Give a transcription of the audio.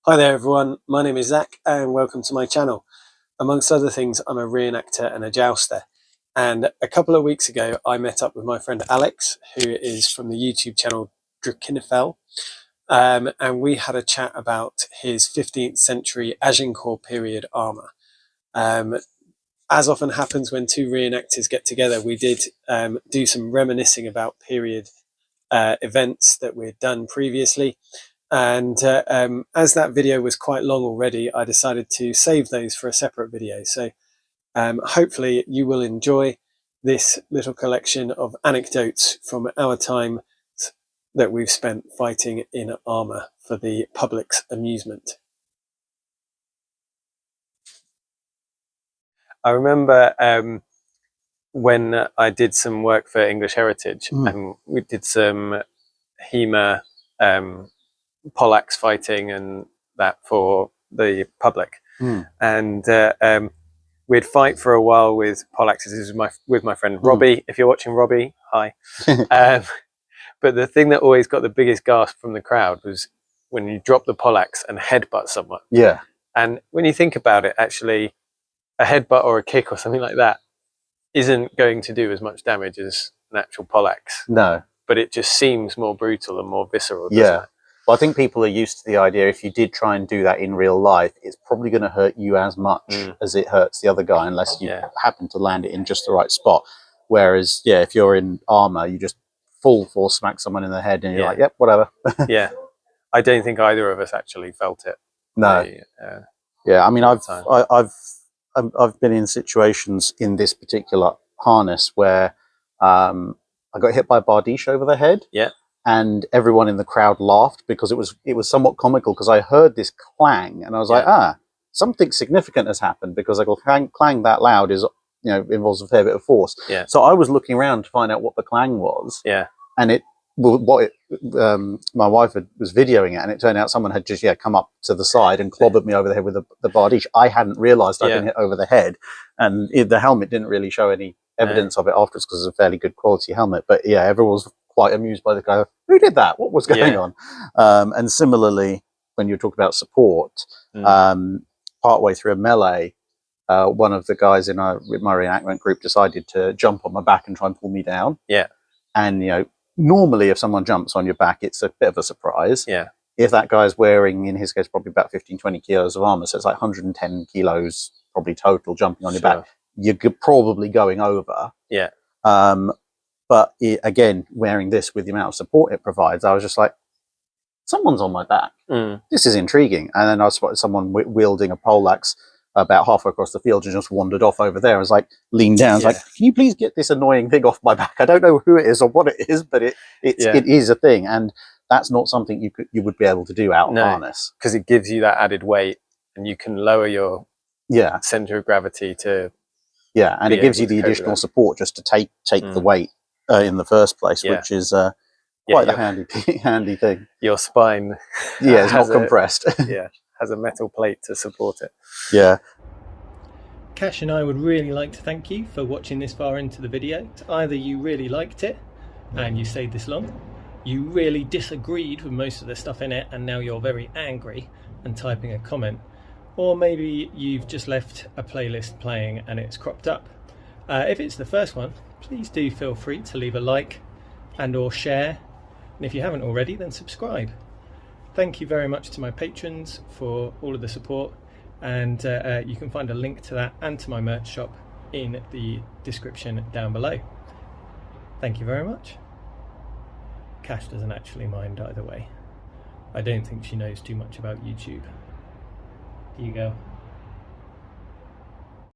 Hi there everyone, my name is Zach and welcome to my channel. Amongst other things, I'm a reenactor and a jouster. And a couple of weeks ago, I met up with my friend Alex, who is from the YouTube channel Drukinefell. And we had a chat about his 15th century Agincourt period armour. As often happens when two reenactors get together, we did do some reminiscing about period events that we'd done previously. And as that video was quite long already, I decided to save those for a separate video. So hopefully you will enjoy this little collection of anecdotes from our time that we've spent fighting in armour for the public's amusement. I remember when I did some work for English Heritage, and we did some HEMA poleaxe fighting and that for the public. And we'd fight for a while with poleaxes. This is with my friend Robbie. If you're watching, Robbie, hi. But the thing that always got the biggest gasp from the crowd was when you drop the poleaxe and headbutt someone. Yeah. And when you think about it, actually, a headbutt or a kick or something like that isn't going to do as much damage as an actual poleaxe. No. But it just seems more brutal and more visceral, doesn't it? Well, I think people are used to the idea if you did try and do that in real life, it's probably going to hurt you as much as it hurts the other guy, unless you happen to land it in just the right spot. Whereas, yeah, if you're in armour, you just full force smack someone in the head and you're like, yep, whatever. Yeah. I don't think either of us actually felt it. No. Yeah, I mean, I've been in situations in this particular harness where I got hit by a bardiche over the head. Yeah. And everyone in the crowd laughed because it was somewhat comical, because I heard this clang and I was like, something significant has happened, because like a clang that loud is, you know, involves a fair bit of force. Yeah. So I was looking around to find out what the clang was. Yeah. And my wife was videoing it, and it turned out someone had just come up to the side and clobbered me over the head with the bardiche. I hadn't realised I'd been hit over the head, and the helmet didn't really show any evidence of it afterwards because it's a fairly good quality helmet. But yeah, everyone was quite amused by the guy. Who did that? What was going on? And similarly, when you talk about support, partway through a melee, one of the guys in my reenactment group decided to jump on my back and try and pull me down. Yeah. And, you know, normally if someone jumps on your back, it's a bit of a surprise. Yeah. If that guy's wearing, in his case, probably about 15, 20 kilos of armor, so it's like 110 kilos probably total jumping on your back, you're probably going over. Yeah. But again, wearing this with the amount of support it provides, I was just like, someone's on my back. This is intriguing. And then I spotted someone wielding a poleaxe about halfway across the field and just wandered off over there. I was like, leaned down, I was like, can you please get this annoying thing off my back? I don't know who it is or what it is, but it is a thing. And that's not something you would be able to do out of harness. Because it gives you that added weight, and you can lower your center of gravity to... Yeah, and it gives you the additional support just to take the weight in the first place, which is quite a handy thing. Your spine is not compressed. Has a metal plate to support it. Yeah. Cash and I would really like to thank you for watching this far into the video. Either you really liked it and you stayed this long, you really disagreed with most of the stuff in it and now you're very angry and typing a comment, or maybe you've just left a playlist playing and it's cropped up. If it's the first one, please do feel free to leave a like and or share, and if you haven't already, then subscribe. Thank you very much to my patrons for all of the support, and you can find a link to that and to my merch shop in the description down below. Thank you very much. Cash doesn't actually mind either way. I don't think she knows too much about YouTube. Do you go?